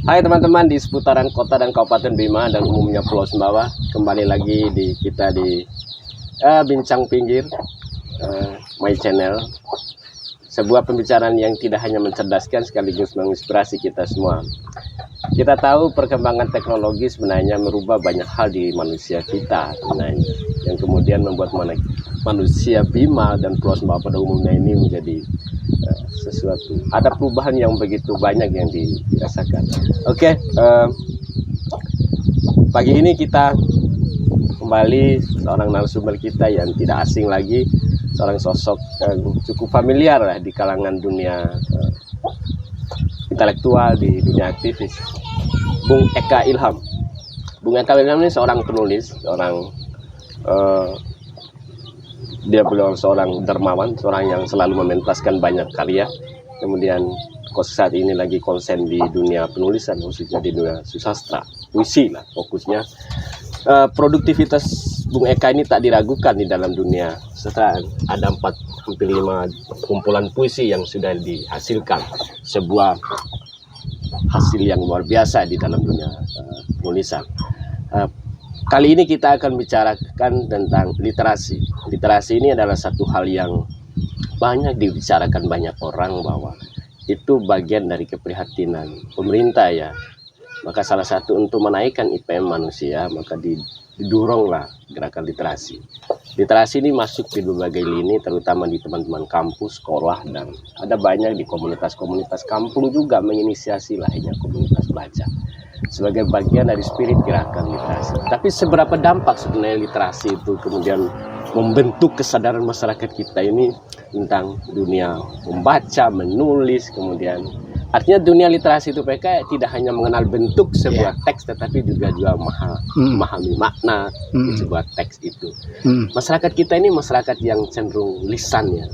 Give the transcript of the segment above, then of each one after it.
Hai teman-teman di seputaran kota dan Kabupaten Bima dan umumnya Pulau Sumbawa. Kembali lagi kita di Bincang Pinggir, my channel. Sebuah pembicaraan yang tidak hanya mencerdaskan sekaligus menginspirasi kita semua. Kita tahu perkembangan teknologi sebenarnya merubah banyak hal di manusia kita sebenarnya, yang kemudian membuat manusia Bima dan Pulau Sumbawa pada umumnya ini menjadi sesuatu. Ada perubahan yang begitu banyak yang dirasakan. Oke, pagi ini kita kembali seorang narasumber kita yang tidak asing lagi, seorang sosok cukup familiar lah di kalangan dunia intelektual, di dunia aktivis, Bung Eka Ilham. Bung Eka Ilham ini seorang penulis, beliau seorang dermawan, seorang yang selalu mementaskan banyak karya. Kemudian saat ini lagi konsen di dunia penulisan, khususnya di dunia sastra, puisi lah fokusnya. Produktivitas Bung Eka ini tak diragukan di dalam dunia sastra. Ada hampir 5 kumpulan puisi yang sudah dihasilkan, sebuah hasil yang luar biasa di dalam dunia penulisan. Kali ini kita akan bicarakan tentang literasi. Literasi ini adalah satu hal yang banyak dibicarakan banyak orang, bahwa itu bagian dari keprihatinan pemerintah ya. Maka salah satu untuk menaikkan IPM manusia, maka didoronglah gerakan literasi. Literasi ini masuk di berbagai lini, terutama di teman-teman kampus, sekolah, dan ada banyak di komunitas-komunitas kampung juga menginisiasi lahirnya komunitas baca sebagai bagian dari spirit gerakan literasi. Tapi seberapa dampak sebenarnya literasi itu kemudian membentuk kesadaran masyarakat kita ini tentang dunia membaca, menulis, kemudian artinya dunia literasi itu PK tidak hanya mengenal bentuk sebuah teks, tetapi juga memahami makna sebuah teks itu. Masyarakat kita ini masyarakat yang cenderung lisan ya,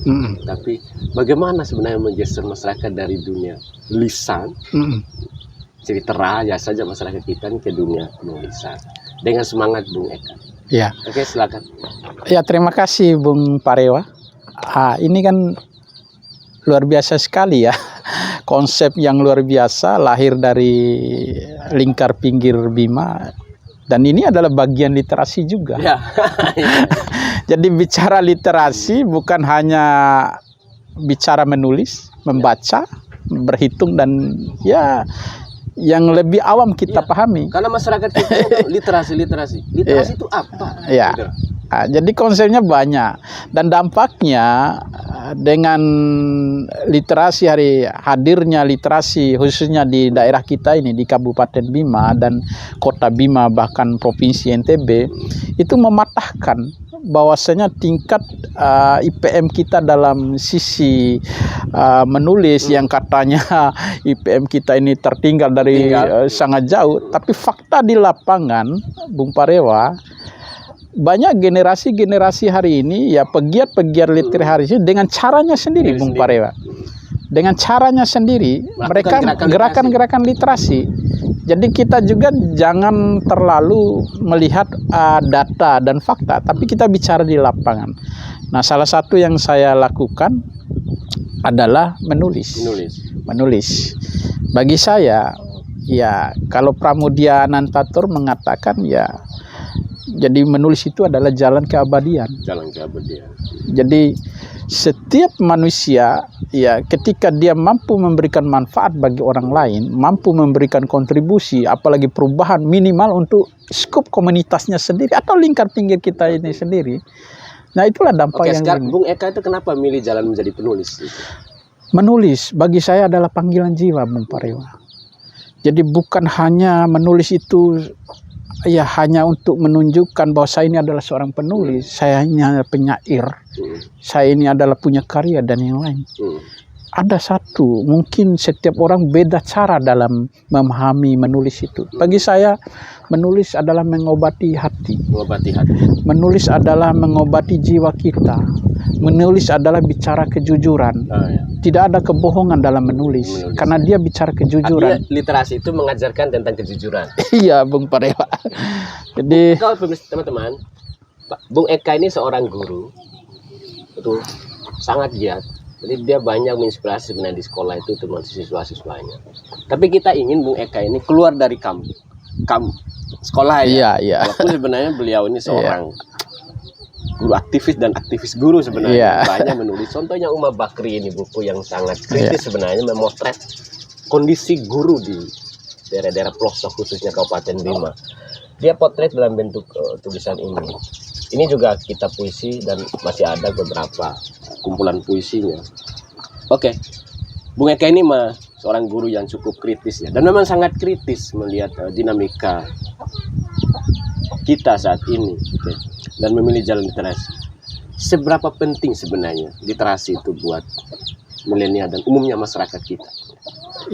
tapi bagaimana sebenarnya menggeser masyarakat dari dunia lisan, cerita raya saja masyarakat kita ke dunia penulisan dengan semangat Bung Eka. Ya. Oke, silakan. Ya, terima kasih Bung Parewa. Ini kan luar biasa sekali ya. Konsep yang luar biasa lahir dari lingkar pinggir Bima, dan ini adalah bagian literasi juga. Ya. Jadi bicara literasi bukan hanya bicara menulis, membaca, berhitung, dan ya yang lebih awam kita pahami. Karena masyarakat kita literasi itu apa? Ya. Jadi konsepnya banyak, dan dampaknya dengan literasi, hadirnya literasi khususnya di daerah kita ini, di Kabupaten Bima dan Kota Bima, bahkan Provinsi NTB, itu mematahkan bahwasanya tingkat IPM kita dalam sisi menulis yang katanya IPM kita ini tertinggal dari sangat jauh, tapi fakta di lapangan Bung Parewa, banyak generasi hari ini ya pegiat literasi dengan caranya sendiri Bung Parewa. Dengan caranya sendiri mereka gerakan literasi. Jadi kita juga jangan terlalu melihat data dan fakta, tapi kita bicara di lapangan. Nah, salah satu yang saya lakukan adalah menulis. Bagi saya, ya kalau Pramudia Anantatur mengatakan ya, jadi menulis itu adalah jalan keabadian. Jadi setiap manusia ya, ketika dia mampu memberikan manfaat bagi orang lain, mampu memberikan kontribusi, apalagi perubahan minimal untuk skup komunitasnya sendiri atau lingkar pinggir kita ini sendiri. Nah, itulah dampak yang sekarang Bung Eka itu kenapa milih jalan menjadi penulis? Menulis bagi saya adalah panggilan jiwa Bung Parewa. Jadi bukan hanya menulis itu ya hanya untuk menunjukkan bahwa saya ini adalah seorang penulis, saya ini adalah penyair, saya ini adalah punya karya dan yang lain. Ada satu, mungkin setiap orang beda cara dalam memahami menulis itu. Bagi saya, menulis adalah mengobati hati. Menulis adalah mengobati jiwa kita. Menulis adalah bicara kejujuran. Tidak ada kebohongan dalam menulis. Karena dia bicara kejujuran. Artinya literasi itu mengajarkan tentang kejujuran. Iya, Bung Parewa. Jadi, kalau teman-teman, Bung Eka ini seorang guru, itu sangat giat Jadi dia banyak menginspirasi sebenarnya di sekolah itu teman siswa-siswanya. Tapi kita ingin Bung Eka ini keluar dari sekolah ya. Iya. Walaupun sebenarnya beliau ini seorang guru aktivis dan aktivis guru sebenarnya. Banyak menulis. Contohnya Umar Bakri ini buku yang sangat kritis sebenarnya, memotret kondisi guru di daerah-daerah pelosok khususnya Kabupaten Bima. Dia potret dalam bentuk tulisan ini. Ini juga kitab puisi dan masih ada beberapa kumpulan puisinya. Oke. Bung Eka ini seorang guru yang cukup kritis ya, dan memang sangat kritis melihat dinamika kita saat ini, dan memilih jalan literasi. Seberapa penting sebenarnya literasi itu buat milenial dan umumnya masyarakat kita?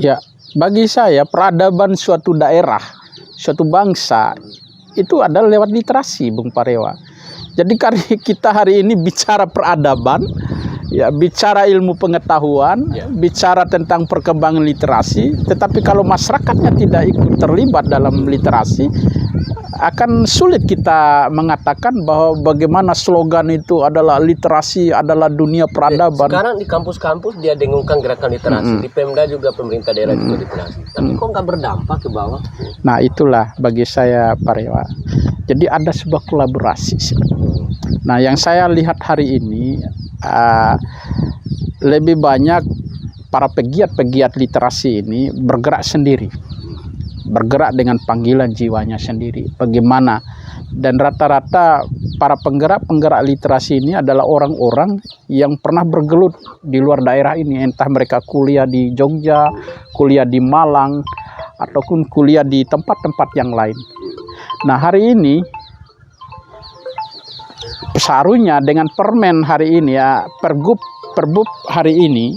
Ya, bagi saya peradaban suatu daerah, suatu bangsa itu adalah lewat literasi, Bung Parewa. Jadi kita hari ini bicara peradaban, ya bicara ilmu pengetahuan, bicara tentang perkembangan literasi, tetapi kalau masyarakatnya tidak ikut terlibat dalam literasi, akan sulit kita mengatakan bahwa bagaimana slogan itu adalah literasi adalah dunia peradaban. Sekarang di kampus-kampus dia dengungkan gerakan literasi, di Pemda juga pemerintah daerah juga literasi, tapi kok nggak berdampak ke bawah? Nah itulah bagi saya Parewa. Jadi ada sebuah kolaborasi sebenarnya. Nah yang saya lihat hari ini lebih banyak para pegiat-pegiat literasi ini bergerak sendiri, bergerak dengan panggilan jiwanya sendiri. Bagaimana? Dan rata-rata para penggerak literasi ini adalah orang-orang yang pernah bergelut di luar daerah ini, entah mereka kuliah di Jogja, kuliah di Malang, ataupun kuliah di tempat-tempat yang lain. Nah hari ini seharusnya dengan permen hari ini ya, perbub hari ini,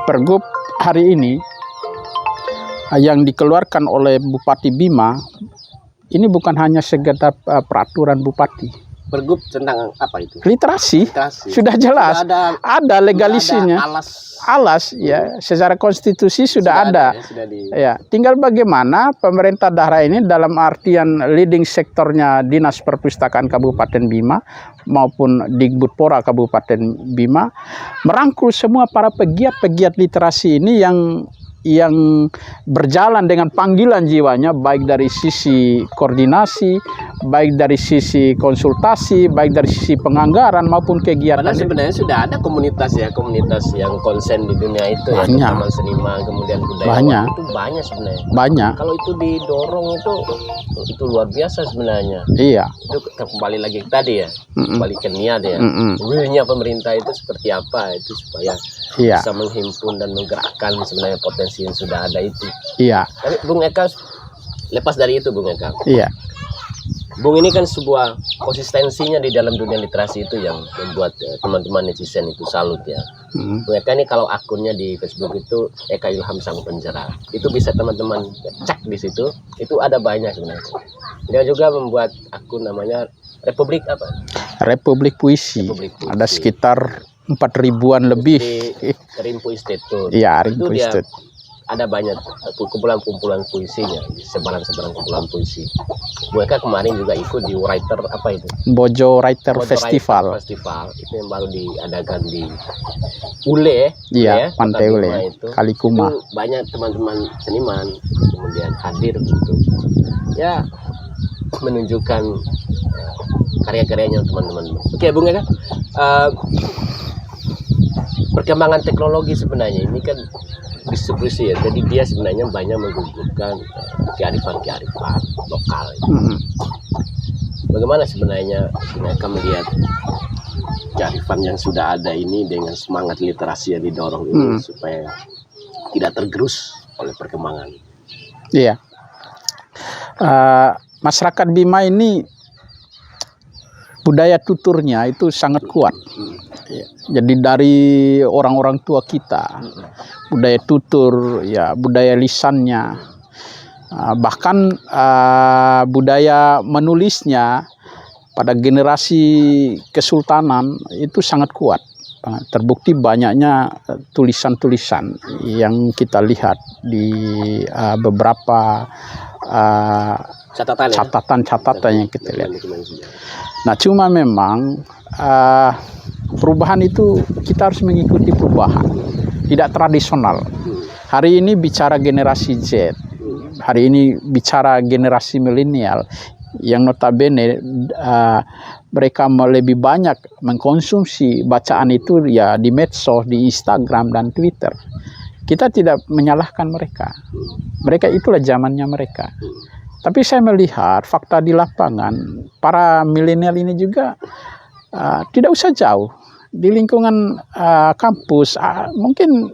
pergub hari ini yang dikeluarkan oleh Bupati Bima ini bukan hanya sekedar peraturan bupati. Pergub tentang apa itu? Literasi. Sudah jelas. Ada legalisinya. Alas ya, secara konstitusi sudah ada. Ya, tinggal bagaimana pemerintah daerah ini dalam artian leading sektornya Dinas Perpustakaan Kabupaten Bima maupun Digbudpora Kabupaten Bima merangkul semua para pegiat-pegiat literasi ini yang berjalan dengan panggilan jiwanya, baik dari sisi koordinasi, baik dari sisi konsultasi, baik dari sisi penganggaran maupun kegiatan. Padahal sebenarnya sudah ada komunitas yang konsen di dunia itu, banyak. Ya, taman seniman, kemudian budaya banyak. Itu banyak sebenarnya. Banyak. Kalau itu didorong itu luar biasa sebenarnya. Iya. Itu kembali lagi tadi ya, kembali ke niat ya. Will-nya pemerintah itu seperti apa itu supaya bisa menghimpun dan menggerakkan sebenarnya potensi yang sudah ada itu. Iya. Tapi Bung Eka lepas dari itu Bung Eka. Iya. Bung ini kan sebuah konsistensinya di dalam dunia literasi itu yang membuat teman-teman netizen itu salut ya. Bung Eka ini kalau akunnya di Facebook itu Eka Ilham Sang Pencerah. Itu bisa teman-teman cek di situ. Itu ada banyak sebenarnya. Dia juga membuat akun namanya Republik apa? Republik Puisi. Ada sekitar 4.000-an lebih. Rimpu Institute. Iya, Rimpu Institute. Ada banyak kumpulan-kumpulan puisinya, sebaran-sebaran kumpulan puisi. Mereka kemarin juga ikut di writer apa itu? Bojo Writer Festival. Festival itu yang baru diadakan di Ule. Iya, Pantai Ule. Kalikuma. Itu banyak teman-teman seniman kemudian hadir untuk ya menunjukkan karya-karyanya teman-teman. Oke, Bung Eka. Perkembangan teknologi sebenarnya ini kan distribusi ya, jadi dia sebenarnya banyak menggugurkan kearifan-kearifan lokal. Bagaimana sebenarnya mereka melihat kearifan yang sudah ada ini dengan semangat literasi yang didorong ini supaya tidak tergerus oleh perkembangan? Iya, masyarakat Bima ini budaya tuturnya itu sangat kuat. Jadi dari orang-orang tua kita, budaya tutur, ya budaya lisannya, bahkan budaya menulisnya pada generasi kesultanan itu sangat kuat. Terbukti banyaknya tulisan-tulisan yang kita lihat di beberapa catatan yang kita lihat. Nah, cuma memang perubahan itu kita harus mengikuti perubahan, tidak tradisional. Hari ini bicara generasi Z, hari ini bicara generasi milenial yang notabene mereka lebih banyak mengkonsumsi bacaan itu ya di medsos, di Instagram dan Twitter. Kita tidak menyalahkan mereka. Mereka itulah zamannya mereka. Tapi saya melihat fakta di lapangan, para milenial ini juga tidak usah jauh. Di lingkungan kampus, mungkin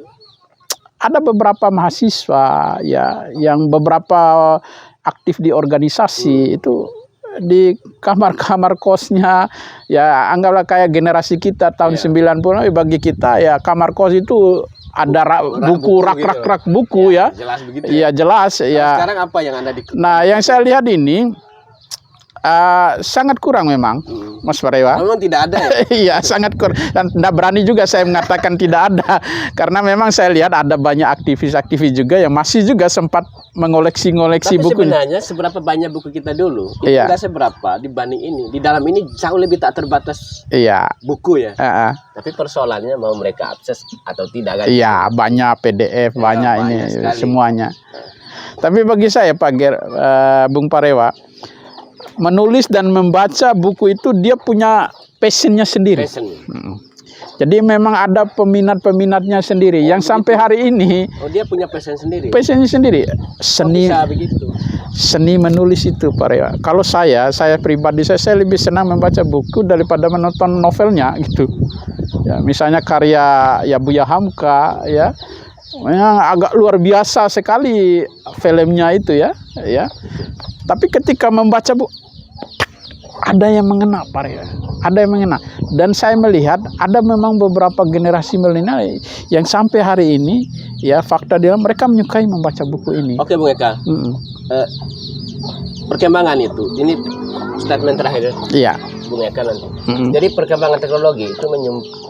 ada beberapa mahasiswa ya yang beberapa aktif di organisasi itu di kamar-kamar kosnya ya anggaplah kayak generasi kita tahun 90 bagi kita ya kamar kos itu ada buku rak-rak buku ya. Jelas begitu. Iya jelas ya. Sekarang apa yang Anda Nah, yang saya lihat ini sangat kurang memang, Mas Parewa. Memang tidak ada ya? Iya, sangat kurang. Dan tidak berani juga saya mengatakan tidak ada. Karena memang saya lihat ada banyak aktivis-aktivis juga yang masih juga sempat mengoleksi-ngoleksi Tapi buku. sebenarnya seberapa banyak buku kita dulu, itu Iya. enggak seberapa dibanding ini. Di dalam ini jauh lebih tak terbatas Iya. buku ya. Tapi Tapi persoalannya mau mereka akses atau tidak kan? iya, banyak PDF, banyak ini banyak sekali. semuanya. Tapi bagi saya Bung Parewa, menulis dan membaca buku itu dia punya passionnya sendiri. Passion. Jadi memang ada peminat-peminatnya sendiri yang sampai hari ini Oh, dia punya passion sendiri. passionnya sendiri. Kok Seni bisa begitu? seni menulis itu Pak Rewa. Kalau saya pribadi saya lebih senang membaca buku daripada menonton novelnya gitu. Ya, misalnya karya ya Buya Hamka ya. Yang agak luar biasa sekali filmnya itu ya. Tapi ketika membaca buku ada yang mengena Pak Rewa. Ada yang mengena. Dan saya melihat ada memang beberapa generasi milenial yang sampai hari ini ya fakta dia mereka menyukai membaca buku ini. Oke, Bung Eka. Perkembangan itu, ini statement terakhir Iya. Bung Eka nanti. Jadi perkembangan teknologi itu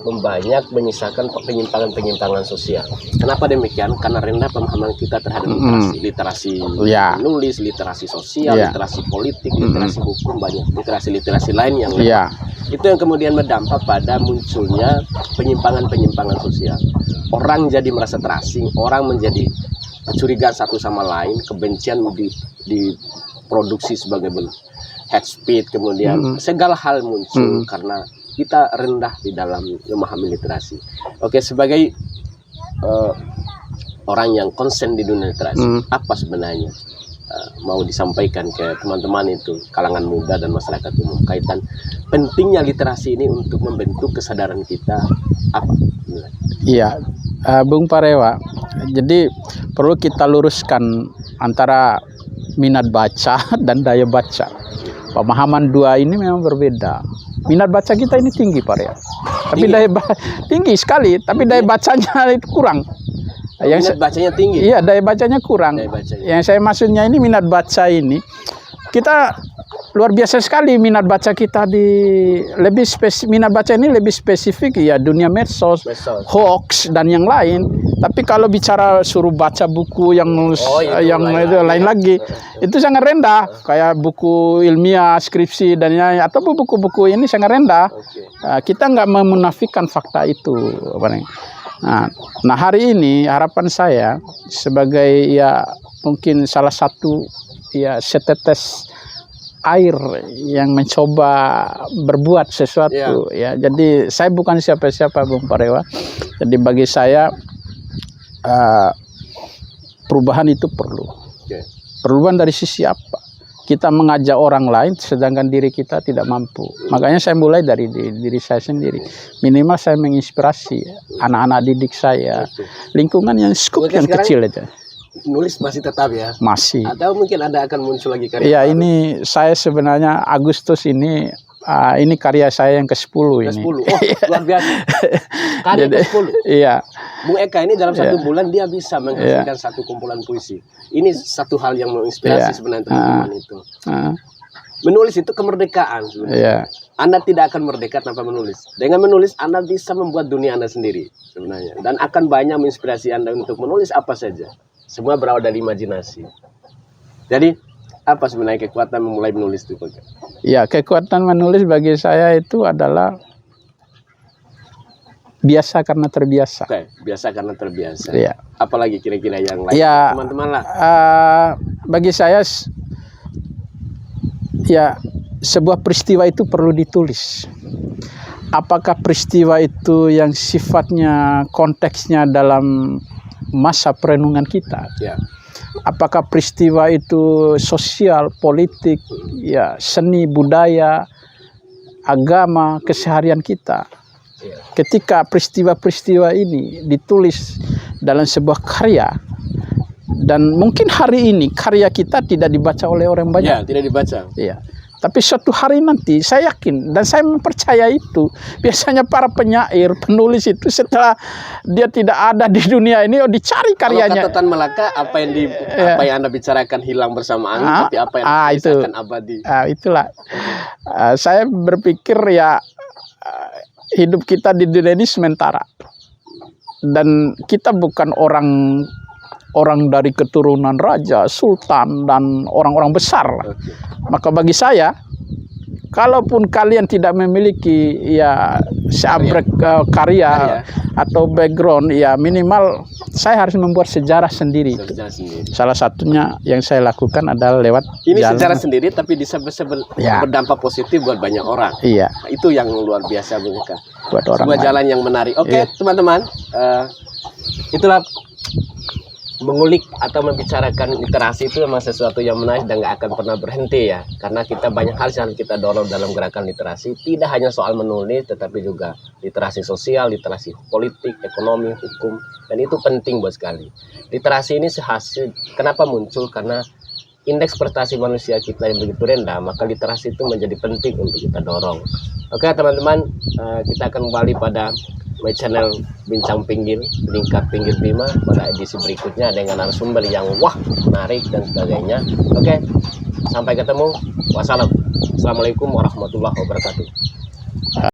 membanyak menyisakan penyimpangan-penyimpangan sosial. Kenapa demikian? Karena rendah pemahaman kita terhadap literasi Ya. menulis, literasi sosial, Ya. literasi politik, literasi hukum, banyak literasi lain yang lemah. Iya. Itu yang kemudian berdampak pada munculnya penyimpangan-penyimpangan sosial. Orang jadi merasa terasing, orang menjadi kecurigaan satu sama lain, kebencian diproduksi sebagai bentuk hate speech, kemudian segala hal muncul karena kita rendah di dalam memahami literasi. Oke, sebagai orang yang konsen di dunia literasi, apa sebenarnya mau disampaikan ke teman-teman itu, kalangan muda dan masyarakat umum, kaitan pentingnya literasi ini untuk membentuk kesadaran kita apa? Iya, Bung Parewa. Jadi perlu kita luruskan antara minat baca dan daya baca. Pemahaman dua ini memang berbeda. Minat baca kita ini tinggi Parewa. Tapi tinggi sekali, tapi daya bacanya itu kurang. Minat bacanya tinggi. Iya, daya bacanya kurang. Daya bacanya. Yang saya maksudnya ini minat baca ini kita luar biasa sekali minat baca kita minat baca ini lebih spesifik ya dunia medsos, hoax dan yang lain. Tapi kalau bicara suruh baca buku yang itu lain lagi, itu sangat rendah. Kayak buku ilmiah, skripsi dan atau buku-buku ini sangat rendah. Kita nggak memunafikan fakta itu. Nah hari ini harapan saya sebagai ya mungkin salah satu ya setetes air yang mencoba berbuat sesuatu ya. Jadi saya bukan siapa-siapa Bung Parewa. Jadi bagi saya perubahan itu perlu. Perubahan dari sisi apa? Kita mengajak orang lain sedangkan diri kita tidak mampu. Makanya saya mulai dari diri saya sendiri. Minimal saya menginspirasi anak-anak didik saya. Lingkungan yang skup yang kecil aja. Nulis masih tetap ya? Masih. Atau mungkin ada akan muncul lagi karya? Iya, ini saya sebenarnya Agustus ini karya saya yang ke-10 ini. Ke-10. Oh, luar biasa. Karya ke-10. Iya. Bung Eka ini dalam satu bulan dia bisa menghasilkan satu kumpulan puisi. Ini satu hal yang menginspirasi sebenarnya teman-teman itu. Menulis itu kemerdekaan sebenarnya. Anda tidak akan merdeka tanpa menulis. Dengan menulis Anda bisa membuat dunia Anda sendiri sebenarnya. Dan akan banyak menginspirasi Anda untuk menulis apa saja. Semua berawal dari imajinasi. Jadi apa sebenarnya kekuatan memulai menulis itu? Ya, kekuatan menulis bagi saya itu adalah biasa karena terbiasa. Oke, biasa karena terbiasa. Iya. Apalagi kira-kira yang lain, Ya, teman-teman lah. bagi saya ya sebuah peristiwa itu perlu ditulis. Apakah peristiwa itu yang sifatnya konteksnya dalam masa perenungan kita? Ya. Apakah peristiwa itu sosial, politik, ya seni, budaya, agama, keseharian kita? Ya. Ketika peristiwa-peristiwa ini ditulis dalam sebuah karya, dan mungkin hari ini karya kita tidak dibaca oleh orang banyak. Ya, tidak dibaca. Iya. Tapi suatu hari nanti saya yakin dan saya mempercaya itu, biasanya para penyair, penulis itu setelah dia tidak ada di dunia ini, dicari karyanya. Kalau kata Tan Malaka, apa yang Anda bicarakan hilang bersama angin, tapi apa yang Anda itu tuliskan abadi. Itulah. Saya berpikir ya hidup kita di dunia ini sementara. Dan kita bukan orang dari keturunan raja, sultan, dan orang-orang besar. Maka bagi saya, kalaupun kalian tidak memiliki ya seabrek karya atau background, ya minimal saya harus membuat sejarah sendiri. Salah satunya yang saya lakukan adalah lewat ini sejarah sendiri, tapi bisa berdampak positif buat banyak orang. Iya. Itu yang luar biasa mereka. Buat orang sebuah jalan yang menarik. Oke, teman-teman, itulah mengulik atau membicarakan literasi itu memang sesuatu yang menarik dan nggak akan pernah berhenti ya, karena kita banyak hal yang kita dorong dalam gerakan literasi, tidak hanya soal menulis tetapi juga literasi sosial, literasi politik, ekonomi, hukum, dan itu penting buat sekali. Literasi ini sehasil kenapa muncul, karena indeks prestasi manusia kita yang begitu rendah, maka literasi itu menjadi penting untuk kita dorong. Oke teman-teman, kita akan kembali pada my channel Bincang Pinggir, Lingkar Pinggir Bima pada edisi berikutnya dengan narasumber yang wah, menarik dan sebagainya. Oke, sampai ketemu. Wassalam. Assalamualaikum warahmatullahi wabarakatuh.